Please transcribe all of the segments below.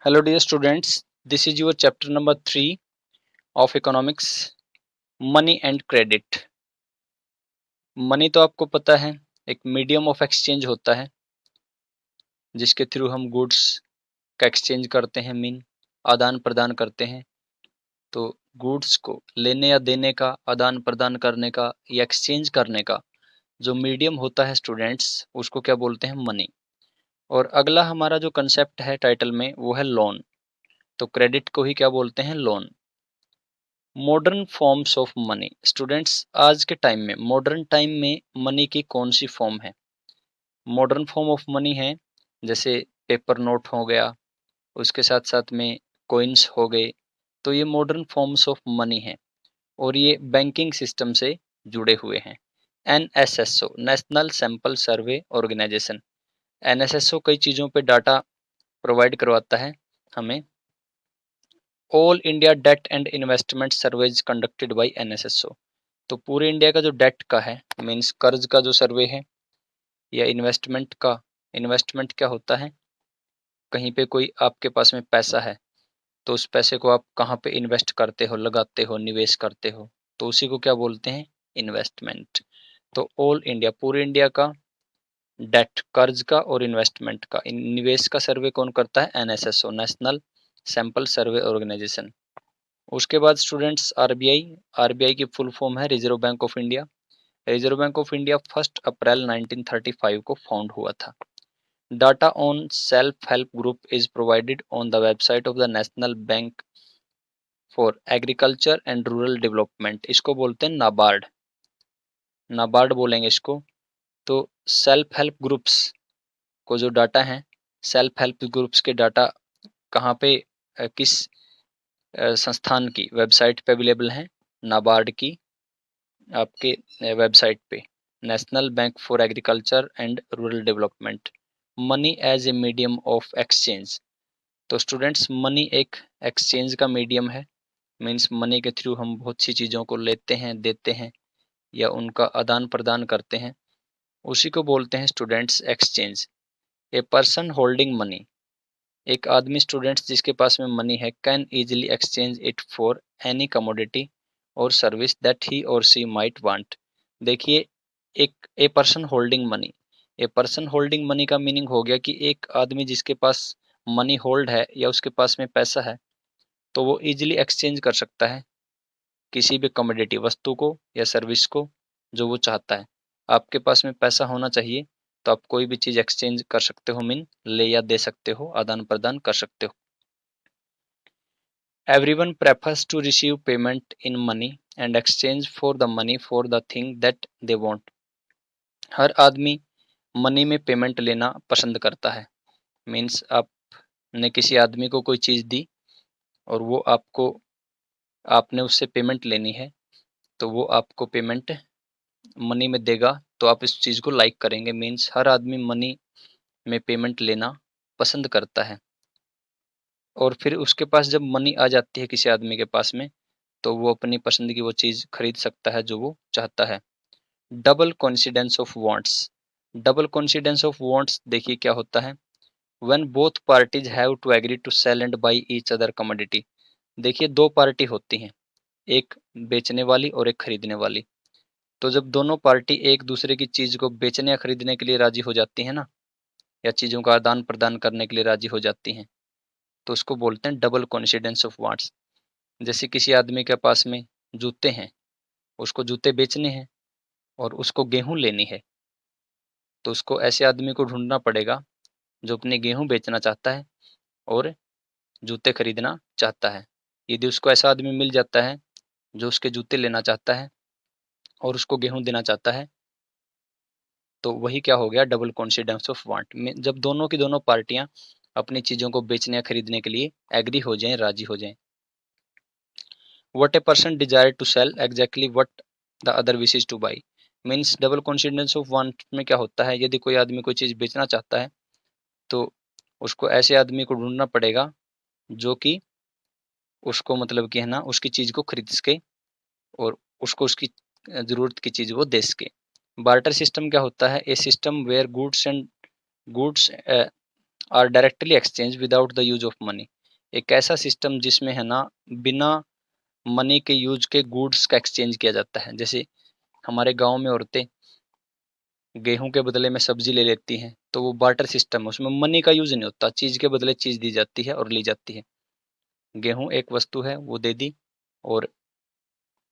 Hello dear students, this is your chapter number 3 of economics, money and credit. Money तो आपको पता है एक मीडियम ऑफ एक्सचेंज होता है जिसके थ्रू हम गुड्स का एक्सचेंज करते हैं, मीन आदान प्रदान करते हैं। तो गुड्स को लेने या देने का, आदान प्रदान करने का या एक्सचेंज करने का जो मीडियम होता है स्टूडेंट्स, उसको क्या बोलते हैं? मनी। और अगला हमारा जो कंसेप्ट है टाइटल में वो है लोन। तो क्रेडिट को ही क्या बोलते हैं? Loan. Modern forms of money. Students, आज के टाइम में, मॉडर्न टाइम में मनी की कौन सी फॉर्म है? मॉडर्न फॉर्म ऑफ मनी है जैसे पेपर नोट हो गया, उसके साथ साथ में कॉइन्स हो गए। तो ये मॉडर्न फॉर्म्स ऑफ मनी है और ये बैंकिंग सिस्टम से जुड़े हुए हैं। NSSO, national sample survey organisation. NSSO कई चीज़ों पे डाटा प्रोवाइड करवाता है हमें। All India debt and investment surveys conducted by NSSO. तो पूरे इंडिया का जो डेट का है, मीन्स कर्ज का जो सर्वे है, या इन्वेस्टमेंट का। इन्वेस्टमेंट क्या होता है? कहीं पे कोई आपके पास में पैसा है तो उस पैसे को आप कहाँ पे इन्वेस्ट करते हो, लगाते हो, निवेश करते हो, तो उसी को क्या बोलते हैं? इन्वेस्टमेंट। तो ऑल इंडिया, पूरे इंडिया का डेट, कर्ज का और इन्वेस्टमेंट का, निवेश का सर्वे कौन करता है? NSSO, national sample survey organisation. उसके बाद स्टूडेंट्स आरबीआई। आरबीआई की फुल फॉर्म है reserve bank of India. Reserve bank of India 1 अप्रैल 1935 को फाउंड हुआ था। Data on self help group is provided on the website of the national bank for agriculture and rural development. इसको बोलते हैं नाबार्ड। नाबार्ड बोलेंगे इसको। तो सेल्फ हेल्प ग्रुप्स को जो डाटा है, सेल्फ हेल्प ग्रुप्स के डाटा कहाँ पे, किस संस्थान की वेबसाइट पे अवेलेबल हैं? नाबार्ड की आपके वेबसाइट पे, national bank for agriculture and rural development. Money as a medium of exchange. तो स्टूडेंट्स, मनी एक एक्सचेंज का मीडियम है। मीन्स मनी के थ्रू हम बहुत सी चीज़ों को लेते हैं, देते हैं या उनका आदान प्रदान करते हैं, उसी को बोलते हैं students exchange. A person holding money. एक आदमी स्टूडेंट्स जिसके पास में मनी है, can easily exchange it for any commodity और सर्विस दैट ही और सी माइट वांट। देखिए, एक a person holding money, a person holding money का मीनिंग हो गया कि एक आदमी जिसके पास मनी होल्ड है या उसके पास में पैसा है, तो वो इजीली एक्सचेंज कर सकता है किसी भी कमोडिटी, वस्तु को या सर्विस को जो वो चाहता है। आपके पास में पैसा होना चाहिए तो आप कोई भी चीज़ एक्सचेंज कर सकते हो, मीन ले या दे सकते हो, आदान प्रदान कर सकते हो। Everyone prefers to receive payment in money and exchange for the money for the thing that they want. हर आदमी मनी में पेमेंट लेना पसंद करता है। मीन्स आपने किसी आदमी को कोई चीज़ दी और वो आपको, आपने उससे पेमेंट लेनी है, तो वो आपको पेमेंट मनी में देगा तो आप इस चीज़ को लाइक करेंगे। मीन्स हर आदमी मनी में पेमेंट लेना पसंद करता है। और फिर उसके पास जब मनी आ जाती है किसी आदमी के पास में, तो वो अपनी पसंद की वो चीज़ खरीद सकता है जो वो चाहता है। Double coincidence of wants. Double coincidence of wants देखिए क्या होता है? When both parties have to agree to sell and buy each other commodity. देखिए, दो पार्टी होती हैं, एक बेचने वाली और एक खरीदने वाली। तो जब दोनों पार्टी एक दूसरे की चीज़ को बेचने या खरीदने के लिए राजी हो जाती है ना, या चीज़ों का आदान प्रदान करने के लिए राजी हो जाती हैं, तो उसको बोलते हैं डबल कोइंसिडेंस ऑफ वांट्स। जैसे किसी आदमी के पास में जूते हैं, उसको जूते बेचने हैं और उसको गेहूँ लेनी है, तो उसको ऐसे आदमी को ढूँढना पड़ेगा जो अपनी गेहूँ बेचना चाहता है और जूते खरीदना चाहता है। यदि उसको ऐसा आदमी मिल जाता है जो उसके जूते लेना चाहता है और उसको गेहूँ देना चाहता है, तो वही क्या हो गया? डबल कोइंसिडेंस ऑफ वांट में, जब दोनों की दोनों पार्टियाँ अपनी चीज़ों को बेचने या खरीदने के लिए एग्री हो जाएँ, राजी हो जाएँ। What a person desire to sell exactly what the other wishes to buy. Means double coincidence of want में क्या होता है? यदि कोई आदमी कोई चीज़ बेचना चाहता है तो उसको ऐसे आदमी को ढूंढना पड़ेगा जो कि उसको, मतलब कि है ना, उसकी चीज़ को खरीद सके और उसको उसकी ज़रूरत की चीज़ वो दे सके। बार्टर सिस्टम क्या होता है? A system where goods are directly exchange without the use of money. एक ऐसा सिस्टम जिसमें है ना बिना मनी के यूज के गुड्स का एक्सचेंज किया जाता है। जैसे हमारे गांव में औरतें गेहूं के बदले में सब्जी ले लेती हैं, तो वो बार्टर सिस्टम है, उसमें मनी का यूज नहीं होता, चीज के बदले चीज दी जाती है और ली जाती है। गेहूं एक वस्तु है, वो दे दी और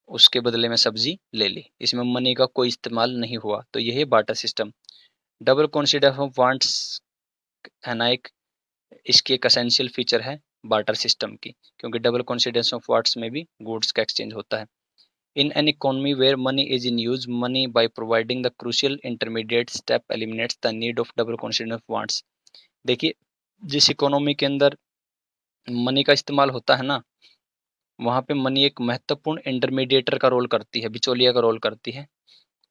उसके बदले में सब्जी ले ली, इसमें मनी का कोई इस्तेमाल नहीं हुआ, तो यही barter system. Double consider of wants है ना एक, इसकी एक असेंशियल फीचर है बार्टर सिस्टम की, क्योंकि डबल कॉन्सिडरेशन ऑफ वांट्स में भी गुड्स का एक्सचेंज होता है। In an economy where money is in use, money by providing the crucial intermediate step eliminates the need of double consideration of wants। देखिए, जिस economy के अंदर मनी का इस्तेमाल होता है ना, वहाँ पे मनी एक महत्वपूर्ण इंटरमीडिएटर का रोल करती है, बिचौलिया का रोल करती है,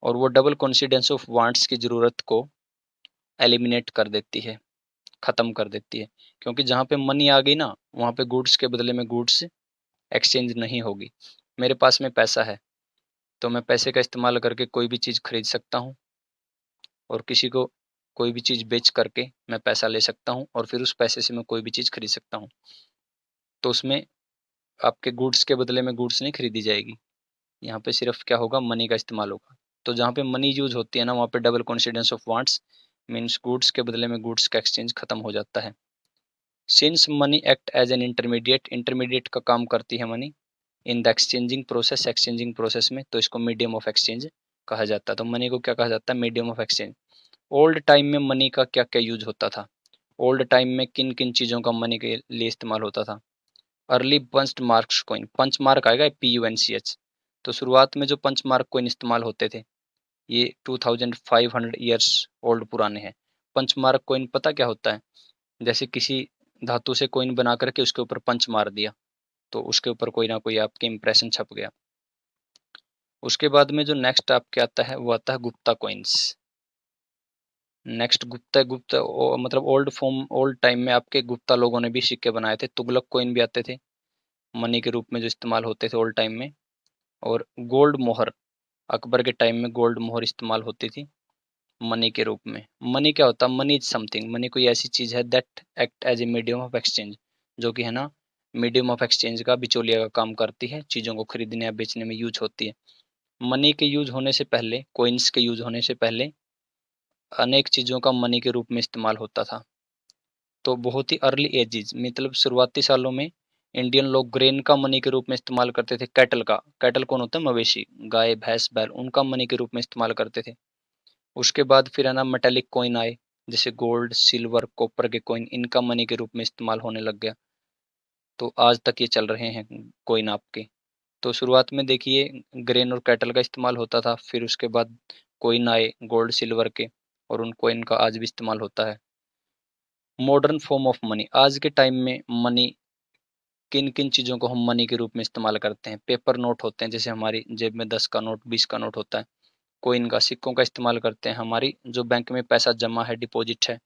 और वो डबल कॉन्सिडेंस ऑफ वांट्स की ज़रूरत को एलिमिनेट कर देती है, ख़त्म कर देती है। क्योंकि जहाँ पे मनी आ गई ना, वहाँ पे गुड्स के बदले में गुड्स एक्सचेंज नहीं होगी। मेरे पास में पैसा है, तो मैं पैसे का इस्तेमाल करके कोई भी चीज़ खरीद सकता हूँ, और किसी को कोई भी चीज़ बेच करके मैं पैसा ले सकता हूँ, और फिर उस पैसे से मैं कोई भी चीज़ खरीद सकता हूँ। तो उसमें आपके गुड्स के बदले में गुड्स नहीं खरीदी जाएगी, यहाँ पे सिर्फ क्या होगा, मनी का इस्तेमाल होगा। तो जहाँ पे मनी यूज होती है ना, वहाँ पे double coincidence of wants means goods के बदले में गुड्स का एक्सचेंज खत्म हो जाता है। Since money act as an intermediate, intermediate का काम करती है money in the exchanging process, exchanging process में, तो इसको मीडियम ऑफ एक्सचेंज कहा जाता है। तो मनी को क्या कहा जाता है, medium of exchange. Old time में मनी का क्या क्या यूज होता था, ओल्ड टाइम में किन किन चीज़ों का मनी के लिए इस्तेमाल होता था। अर्ली पंच मार्क्स कॉइन, पंच मार्क आएगा PUNCH। तो शुरुआत में जो पंच मार्क कॉइन इस्तेमाल होते थे, ये 2500 ईयर्स ओल्ड पुराने हैं। पंच मार्क कॉइन पता क्या होता है, जैसे किसी धातु से कॉइन बना करके उसके ऊपर पंच मार दिया, तो उसके ऊपर कोई ना कोई आपके इंप्रेशन छप गया। उसके बाद में जो नेक्स्ट आपके आता है, वो आता है गुप्ता कॉइन्स। नेक्स्ट गुप्ता, गुप्ता मतलब ओल्ड फॉर्म, ओल्ड टाइम में आपके गुप्ता लोगों ने भी सिक्के बनाए थे। तुगलक कॉइन भी आते थे मनी के रूप में, जो इस्तेमाल होते थे ओल्ड टाइम में। और गोल्ड मोहर, अकबर के टाइम में गोल्ड मोहर इस्तेमाल होती थी मनी के रूप में। मनी क्या होता है, मनी इज समथिंग, मनी कोई ऐसी चीज़ है that act as a medium of exchange, जो कि है ना मीडियम ऑफ एक्सचेंज का, बिचौलिया का काम करती है, चीज़ों को खरीदने या बेचने में यूज होती है। मनी के यूज होने से पहले, कोइंस के यूज होने से पहले अनेक चीज़ों का मनी के रूप में इस्तेमाल होता था। तो बहुत ही अर्ली एजेज, मतलब शुरुआती सालों में इंडियन लोग ग्रेन का मनी के रूप में इस्तेमाल करते थे, कैटल का, कैटल कौन होता है, मवेशी, गाय भैंस बैल, उनका मनी के रूप में इस्तेमाल करते थे। उसके बाद फिर है ना मेटेलिक कॉइन आए, जैसे गोल्ड सिल्वर कॉपर के कॉइन, इनका मनी के रूप में इस्तेमाल होने लग गया। तो आज तक ये चल रहे हैं कॉइन आपके। तो शुरुआत में देखिए ग्रेन और कैटल का इस्तेमाल होता था, फिर उसके बाद कॉइन आए गोल्ड सिल्वर के, और उन कॉइन का आज भी इस्तेमाल होता है। मॉडर्न फॉर्म ऑफ मनी, आज के टाइम में मनी, किन किन चीज़ों को हम मनी के रूप में इस्तेमाल करते हैं। पेपर नोट होते हैं, जैसे हमारी जेब में 10 का नोट 20 का नोट होता है। कोइन का, सिक्कों का इस्तेमाल करते हैं। हमारी जो बैंक में पैसा जमा है, डिपॉजिट है,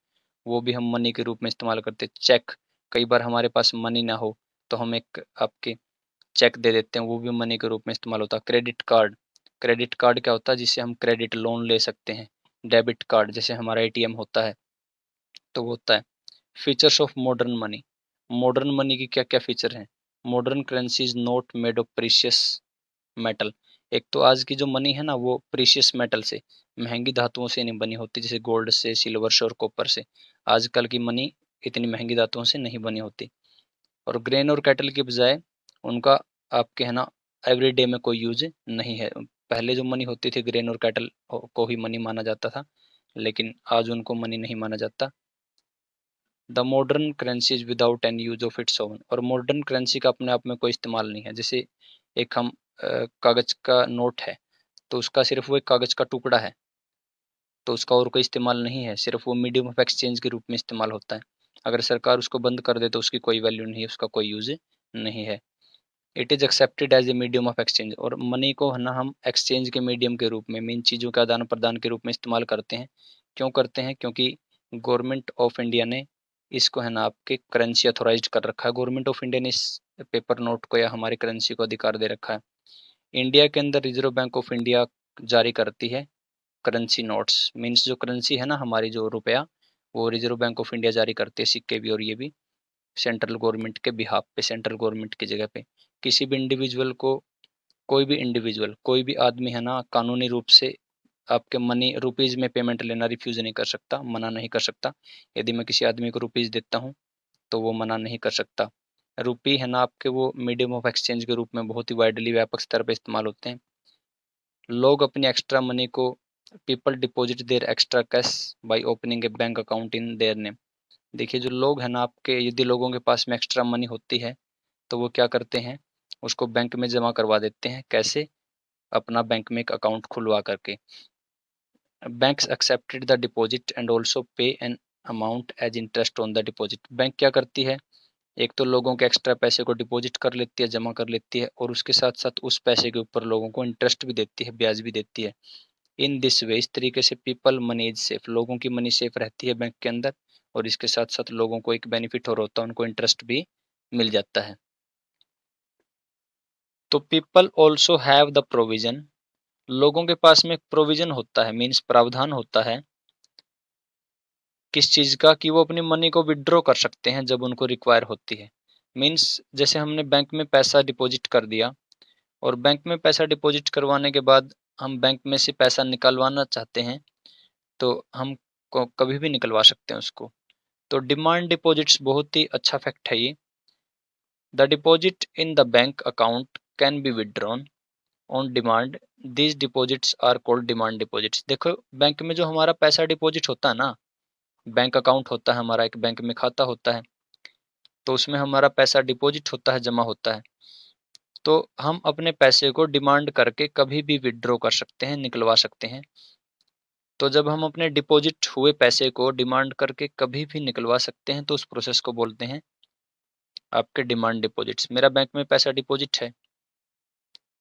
वो भी हम मनी के रूप में इस्तेमाल करते हैं। चेक, कई बार हमारे पास मनी ना हो तो हम एक आपके चेक दे देते हैं, वो भी मनी के रूप में इस्तेमाल होता है। क्रेडिट कार्ड, क्रेडिट कार्ड क्या होता है, जिससे हम क्रेडिट लोन ले सकते हैं। डेबिट कार्ड, जैसे हमारा ATM होता है, तो वो होता है। Features of modern money, modern money की क्या क्या फीचर हैं। Modern currency is note made of precious metal. एक तो आज की जो मनी है ना, वो प्रीशियस मेटल से, महंगी धातुओं से नहीं बनी होती, जैसे गोल्ड से, सिल्वर से और कॉपर से। आजकल की मनी इतनी महंगी धातुओं से नहीं बनी होती। और ग्रेन और कैटल के बजाय उनका आपके है ना एवरीडे में कोई यूज नहीं है। पहले जो मनी होती थी ग्रेन और कैटल को ही मनी माना जाता था, लेकिन आज उनको मनी नहीं माना जाता। The modern currency is without any use of its own, और मॉडर्न करेंसी का अपने आप में कोई इस्तेमाल नहीं है। जैसे एक हम कागज का नोट है, तो उसका सिर्फ वो एक कागज का टुकड़ा है, तो उसका और कोई इस्तेमाल नहीं है, सिर्फ वो मीडियम ऑफ एक्सचेंज के रूप में इस्तेमाल होता है। अगर सरकार उसको बंद कर दे तो उसकी कोई वैल्यू नहीं है, उसका कोई यूज नहीं है। It is accepted as a medium of exchange, और मनी को है ना हम एक्सचेंज के मीडियम के रूप में, इन चीज़ों के आदान प्रदान के रूप में इस्तेमाल करते हैं। क्यों करते हैं, क्योंकि गवर्नमेंट ऑफ इंडिया ने इसको है ना आपके करेंसी अथोराइज्ड कर रखा है। गवर्नमेंट ऑफ इंडिया ने इस पेपर नोट को या हमारी करेंसी को अधिकार दे रखा है। इंडिया के अंदर रिजर्व बैंक ऑफ इंडिया जारी करती है करेंसी नोट्स, मीन्स जो करेंसी है ना हमारी, जो रुपया, वो रिजर्व बैंक ऑफ इंडिया जारी करती है सिक्के भी, और ये भी सेंट्रल गवर्नमेंट के बिहाफ पे, सेंट्रल गवर्नमेंट की जगह पे। किसी भी इंडिविजुअल को, कोई भी इंडिविजुअल, कोई भी आदमी है ना, कानूनी रूप से आपके मनी रुपीज़ में पेमेंट लेना रिफ्यूज़ नहीं कर सकता, मना नहीं कर सकता। यदि मैं किसी आदमी को रुपीज़ देता हूँ तो वो मना नहीं कर सकता। रुपी है ना आपके वो मीडियम ऑफ एक्सचेंज के रूप में बहुत ही वाइडली व्यापक स्तर पे इस्तेमाल होते हैं। लोग अपनी एक्स्ट्रा मनी को, people deposit their extra cash by opening a bank account in their name. देखिए जो लोग हैं ना आपके, यदि लोगों के पास में एक्स्ट्रा मनी होती है तो वो क्या करते हैं, उसको बैंक में जमा करवा देते हैं। कैसे? अपना बैंक में एक अकाउंट खुलवा करके। Banks accepted the deposit and also pay an amount as interest on the deposit. Bank क्या करती है, एक तो लोगों के एक्स्ट्रा पैसे को डिपॉजिट कर लेती है, जमा कर लेती है, और उसके साथ साथ उस पैसे के ऊपर लोगों को इंटरेस्ट भी देती है, ब्याज भी देती है। इन दिस वे, इस तरीके से पीपल मनी इज सेफ, लोगों की मनी सेफ रहती है बैंक के अंदर, और इसके साथ साथ लोगों को एक बेनिफिट और होता है, उनको इंटरेस्ट भी मिल जाता है। तो people also have the provision, लोगों के पास में प्रोविजन होता है, मीन्स प्रावधान होता है किस चीज़ का, कि वो अपनी मनी को विड्रॉ कर सकते हैं जब उनको रिक्वायर होती है। मीन्स जैसे हमने बैंक में पैसा डिपॉजिट कर दिया, और बैंक में पैसा डिपॉजिट करवाने के बाद हम बैंक में से पैसा निकलवाना चाहते हैं तो हम कभी भी निकलवा सकते हैं उसको। तो डिमांड डिपॉजिट्स बहुत ही अच्छा फैक्ट है ये। The deposit in the bank account can be withdrawn on demand, these deposits are called demand deposits. देखो बैंक में जो हमारा पैसा डिपॉजिट होता है ना, बैंक अकाउंट होता है हमारा, एक बैंक में खाता होता है, तो उसमें हमारा पैसा डिपॉजिट होता है, जमा होता है। तो हम अपने पैसे को डिमांड करके कभी भी विड्रॉ कर सकते हैं, निकलवा सकते हैं। तो जब हम अपने डिपॉजिट हुए पैसे को डिमांड करके कभी भी निकलवा सकते हैं तो उस प्रोसेस को बोलते हैं आपके डिमांड डिपॉजिट्स। मेरा बैंक में पैसा डिपॉजिट है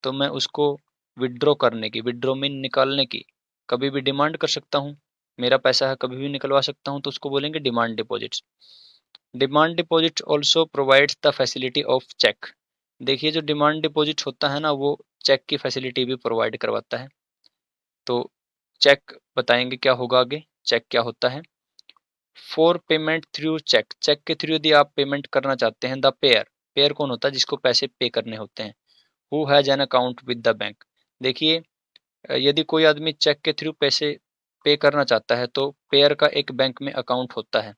तो मैं उसको विड्रॉ करने की, विड्रॉ मीन निकालने की, कभी भी डिमांड कर सकता हूँ। मेरा पैसा है, कभी भी निकलवा सकता हूँ, तो उसको बोलेंगे demand deposits. Demand deposit also provides the facility of cheque. देखिए जो डिमांड डिपॉजिट होता है ना, वो चेक की फैसिलिटी भी प्रोवाइड करवाता है। तो चेक बताएंगे क्या होगा आगे, चेक क्या होता है। For payment through cheque, cheque के थ्रू यदि आप पेमेंट करना चाहते हैं, द पेयर, पेयर कौन होता है, जिसको पैसे पे करने होते हैं, who has an account with the bank. देखिए यदि कोई आदमी चेक के थ्रू पैसे पे करना चाहता है तो पेयर का एक बैंक में अकाउंट होता है,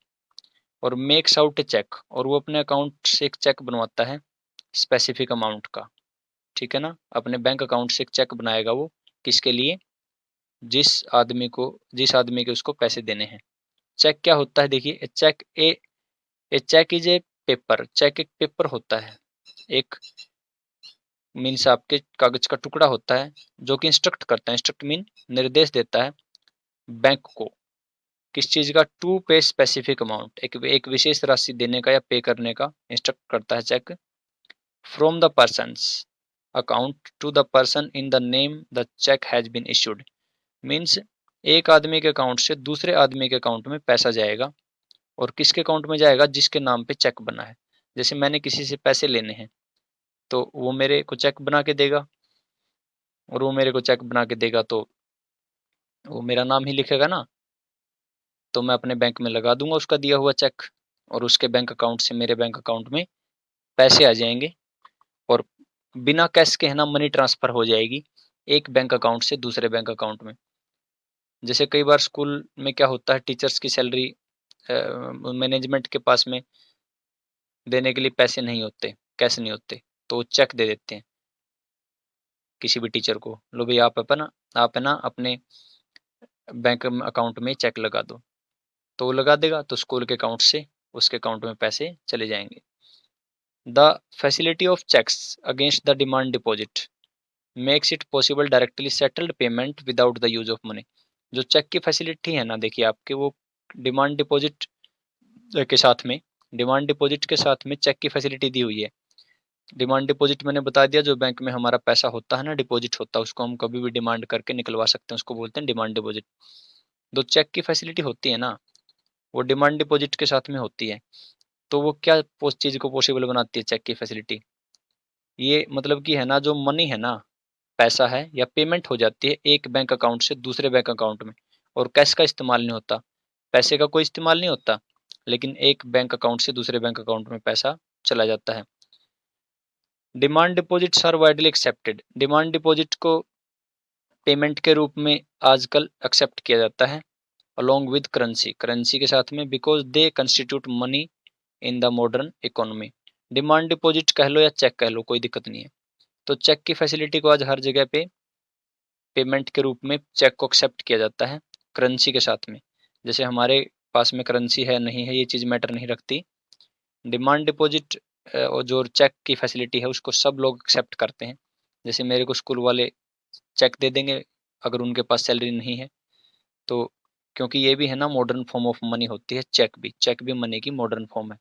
और मेक्स आउट ए चेक, और वो अपने अकाउंट से एक चेक बनवाता है स्पेसिफिक अमाउंट का। ठीक है ना, अपने बैंक अकाउंट से एक चेक बनाएगा वो, किसके लिए, जिस आदमी के उसको पैसे देने हैं। चेक क्या होता है, देखिए a cheque is a paper, cheque एक पेपर होता है, एक मीन्स आपके कागज का टुकड़ा होता है जो कि इंस्ट्रक्ट करता है, इंस्ट्रक्ट मीन निर्देश देता है बैंक को, किस चीज का, टू पे स्पेसिफिक अमाउंट, एक विशेष राशि देने का या पे करने का इंस्ट्रक्ट करता है cheque. From the person's account to the person in the name the cheque has been issued. Means एक आदमी के अकाउंट से दूसरे आदमी के अकाउंट में पैसा जाएगा, और किसके अकाउंट में जाएगा, जिसके नाम पे चेक बना है। जैसे मैंने किसी से पैसे लेने हैं तो वो मेरे को चेक बना के देगा, और वो मेरे को चेक बना के देगा तो वो मेरा नाम ही लिखेगा ना, तो मैं अपने बैंक में लगा दूंगा उसका दिया हुआ चेक, और उसके बैंक अकाउंट से मेरे बैंक अकाउंट में पैसे आ जाएंगे, और बिना कैश के है ना मनी ट्रांसफर हो जाएगी एक बैंक अकाउंट से दूसरे बैंक अकाउंट में। जैसे कई बार स्कूल में क्या होता है, टीचर्स की सैलरी मैनेजमेंट के पास में देने के लिए पैसे नहीं होते, कैश नहीं होते, तो वो चेक दे देते हैं किसी भी टीचर को, लो भाई आप है ना अपने बैंक अकाउंट में चेक लगा दो, तो वो लगा देगा, तो स्कूल के अकाउंट से उसके अकाउंट में पैसे चले जाएंगे। The facility of cheques against the demand deposit makes it possible directly settled payment without the use of money. जो चेक की फैसिलिटी है ना, देखिए आपके वो डिमांड डिपॉजिट के साथ में, डिमांड डिपॉजिट के साथ में चेक की फैसिलिटी दी हुई है। डिमांड डिपॉजिट मैंने बता दिया, जो बैंक में हमारा पैसा होता है ना, डिपॉजिट होता है, उसको हम कभी भी डिमांड करके निकलवा सकते हैं, उसको बोलते हैं डिमांड डिपॉजिट। जो चेक की फैसिलिटी होती है ना, वो डिमांड डिपॉजिट के साथ में होती है। तो वो क्या चीज़ को पॉसिबल बनाती है, चेक की फैसिलिटी, ये मतलब कि है ना, जो मनी है ना, पैसा है या पेमेंट हो जाती है एक बैंक अकाउंट से दूसरे बैंक अकाउंट में, और कैश का इस्तेमाल नहीं होता। पैसे का कोई इस्तेमाल नहीं होता, लेकिन एक बैंक अकाउंट से दूसरे बैंक अकाउंट में पैसा चला जाता है। Demand deposits are widely accepted. Demand deposit को पेमेंट के रूप में आजकल एक्सेप्ट किया जाता है अलोंग विद करेंसी, करेंसी के साथ में, because they constitute money in the modern economy. Demand deposit कह लो या चेक कह लो, कोई दिक्कत नहीं है। तो चेक की फैसिलिटी को आज हर जगह पे पेमेंट के रूप में चेक को एक्सेप्ट किया जाता है करेंसी के साथ में। जैसे हमारे पास में करेंसी है नहीं है ये चीज़ मैटर नहीं रखती। डिमांड डिपॉजिट और जो चेक की फैसिलिटी है उसको सब लोग एक्सेप्ट करते हैं। जैसे मेरे को स्कूल वाले चेक दे देंगे अगर उनके पास सैलरी नहीं है तो, क्योंकि ये भी है ना मॉडर्न फॉर्म ऑफ मनी होती है चेक भी मनी की मॉडर्न फॉर्म है।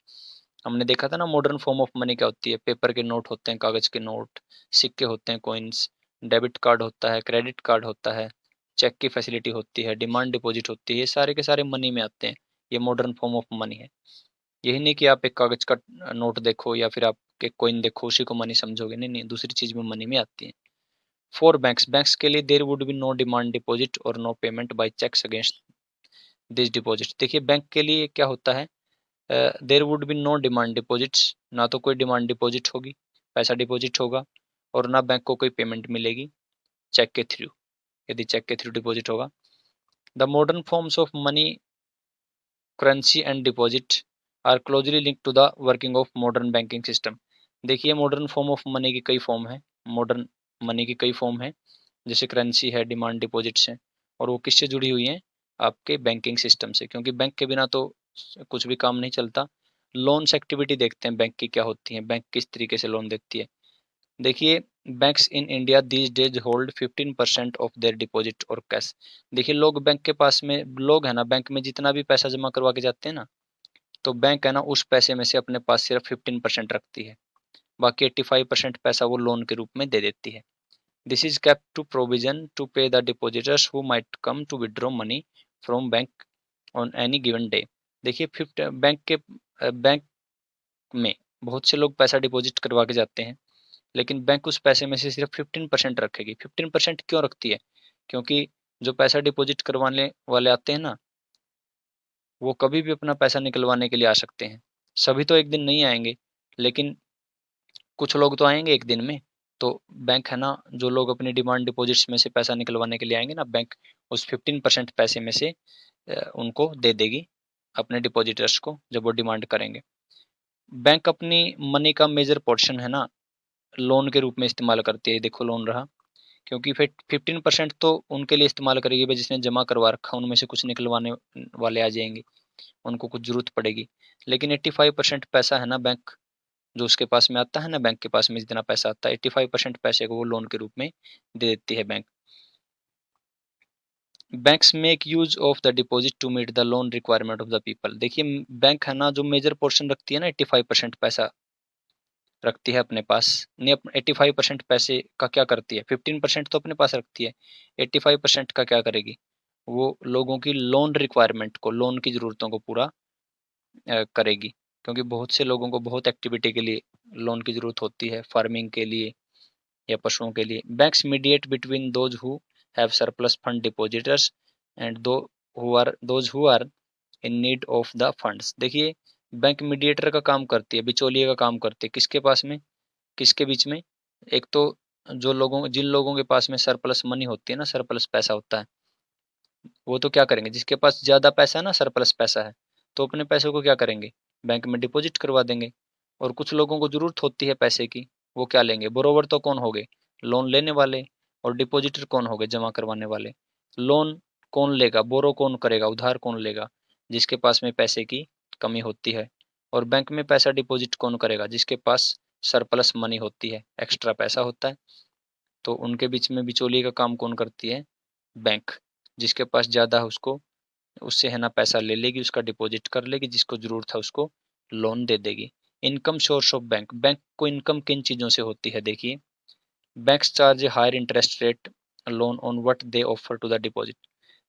हमने देखा था ना मॉडर्न फॉर्म ऑफ मनी क्या होती है, पेपर के नोट होते हैं, कागज के नोट, सिक्के होते हैं, कॉइन्स, डेबिट कार्ड होता है, क्रेडिट कार्ड होता है, चेक की फैसिलिटी होती है, डिमांड डिपॉजिट होती है, ये सारे के सारे मनी में आते हैं। ये मॉडर्न फॉर्म ऑफ मनी है। यही नहीं कि आप एक कागज का नोट देखो या फिर आप एक कॉइन देखो उसी को मनी समझोगे, नहीं नहीं, दूसरी चीज में मनी में आती है। फॉर बैंक्स, बैंक्स के लिए there would be no demand deposit और no payment by cheques against this deposit. देखिए बैंक के लिए क्या होता है, there would be no demand deposits, ना तो कोई डिमांड डिपॉजिट होगी, पैसा डिपॉजिट होगा, और ना बैंक को कोई पेमेंट मिलेगी चेक के थ्रू, यदि चेक के थ्रू डिपॉजिट होगा। The modern forms of money, currency and deposit are closely link to the working of modern banking system. देखिए मॉडर्न फॉर्म ऑफ मनी की कई फॉर्म है, मॉडर्न मनी की कई फॉर्म है, जैसे करेंसी है, डिमांड डिपॉजिट्स हैं, और वो किससे जुड़ी हुई हैं, आपके बैंकिंग सिस्टम से, क्योंकि बैंक के बिना तो कुछ भी काम नहीं चलता। लोन्स एक्टिविटी देखते हैं बैंक की क्या होती है, बैंक किस तरीके से लोन देती है। देखिए banks in India these days hold 15% of their deposit और कैश। देखिए लोग बैंक के पास में, लोग है ना बैंक में जितना भी पैसा जमा करवा के जाते हैं ना, तो बैंक है ना उस पैसे में से अपने पास सिर्फ 15% रखती है, बाकी 85% पैसा वो लोन के रूप में दे देती है। This is kept to provision to pay the depositors who might come to withdraw money from bank on any given day. देखिए फिफ्ट बैंक में बहुत से लोग पैसा डिपॉजिट करवा के जाते हैं, लेकिन बैंक उस पैसे में से सिर्फ 15% रखेगी। 15% क्यों रखती है, क्योंकि जो पैसा डिपॉजिट करवाने वाले आते हैं ना, वो कभी भी अपना पैसा निकलवाने के लिए आ सकते हैं। सभी तो एक दिन नहीं आएंगे, लेकिन कुछ लोग तो आएंगे एक दिन में। तो बैंक है ना, जो लोग अपनी डिमांड डिपॉजिट्स में से पैसा निकलवाने के लिए आएंगे ना, बैंक उस 15% पैसे में से उनको दे देगी, अपने डिपॉजिटर्स को, जब वो डिमांड करेंगे। बैंक अपनी मनी का मेजर पोर्शन है ना लोन के रूप में इस्तेमाल करती है। देखो लोन रहा, क्योंकि फिर 15% तो उनके लिए इस्तेमाल करेगी भाई जिसने जमा करवा रखा, उनमें से कुछ निकलवाने वाले आ जाएंगे, उनको कुछ जरूरत पड़ेगी। लेकिन 85% पैसा है ना बैंक जो उसके पास में आता है ना, बैंक के पास में जितना पैसा आता है 85% पैसे को वो लोन के रूप में दे देती है bank. Banks make use of the deposit to meet the loan requirement of the people. देखिए बैंक है ना जो मेजर पोर्शन रखती है ना, 85% पैसा रखती है अपने पास, नहीं 85% पैसे का क्या करती है, 15% तो अपने पास रखती है, 85% का क्या करेगी, वो लोगों की लोन रिक्वायरमेंट को, लोन की ज़रूरतों को पूरा करेगी। क्योंकि बहुत से लोगों को बहुत एक्टिविटी के लिए लोन की ज़रूरत होती है, फार्मिंग के लिए या पशुओं के लिए। Banks mediate between those who have surplus fund depositors and those who are those who are in need of the funds. देखिए बैंक मीडिएटर का काम करती है, बिचौलिए का काम करती है, किसके पास में, किसके बीच में, एक तो जो लोगों, जिन लोगों के पास में सरप्लस मनी होती है ना, सरप्लस पैसा होता है, वो तो क्या करेंगे, जिसके पास ज़्यादा पैसा है ना, सरप्लस पैसा है, तो अपने पैसों को क्या करेंगे, बैंक में डिपॉजिट करवा देंगे। और कुछ लोगों को ज़रूरत होती है पैसे की, वो क्या लेंगे, बोरोवर तो कौन हो गए, लोन लेने वाले, और डिपॉजिटर कौन हो गए, जमा करवाने वाले। लोन कौन लेगा, बोरो कौन करेगा, उधार कौन लेगा, जिसके पास में पैसे की कमी होती है। और बैंक में पैसा डिपॉजिट कौन करेगा, जिसके पास सरप्लस मनी होती है, एक्स्ट्रा पैसा होता है। तो उनके बीच में बिचौलिए का काम कौन करती है, बैंक। जिसके पास ज़्यादा है उसको, उससे है ना पैसा ले लेगी, उसका डिपॉजिट कर लेगी, जिसको ज़रूरत है उसको लोन दे देगी। Income source of bank, bank को इनकम किन चीज़ों से होती है, देखिए banks charge higher interest rate loan on what they offer to the deposit.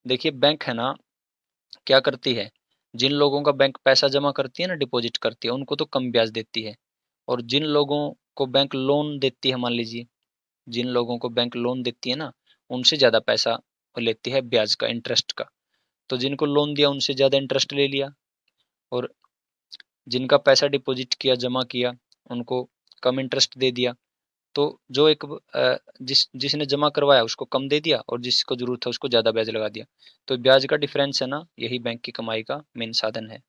देखिए बैंक है ना क्या करती है, जिन लोगों का बैंक पैसा जमा करती है ना, डिपॉजिट करती है, उनको तो कम ब्याज देती है। और जिन लोगों को बैंक लोन देती है, मान लीजिए जिन लोगों को बैंक लोन देती है ना, उनसे ज़्यादा पैसा लेती है ब्याज का, इंटरेस्ट का। तो जिनको लोन दिया उनसे ज़्यादा इंटरेस्ट ले लिया और जिनका पैसा डिपॉज़िट किया, जमा किया, उनको कम इंटरेस्ट दे दिया। तो जो जिसने जमा करवाया उसको कम दे दिया और जिसको ज़रूरत है उसको ज़्यादा ब्याज लगा दिया। तो ब्याज का डिफ़रेंस है ना, यही बैंक की कमाई का मेन साधन है।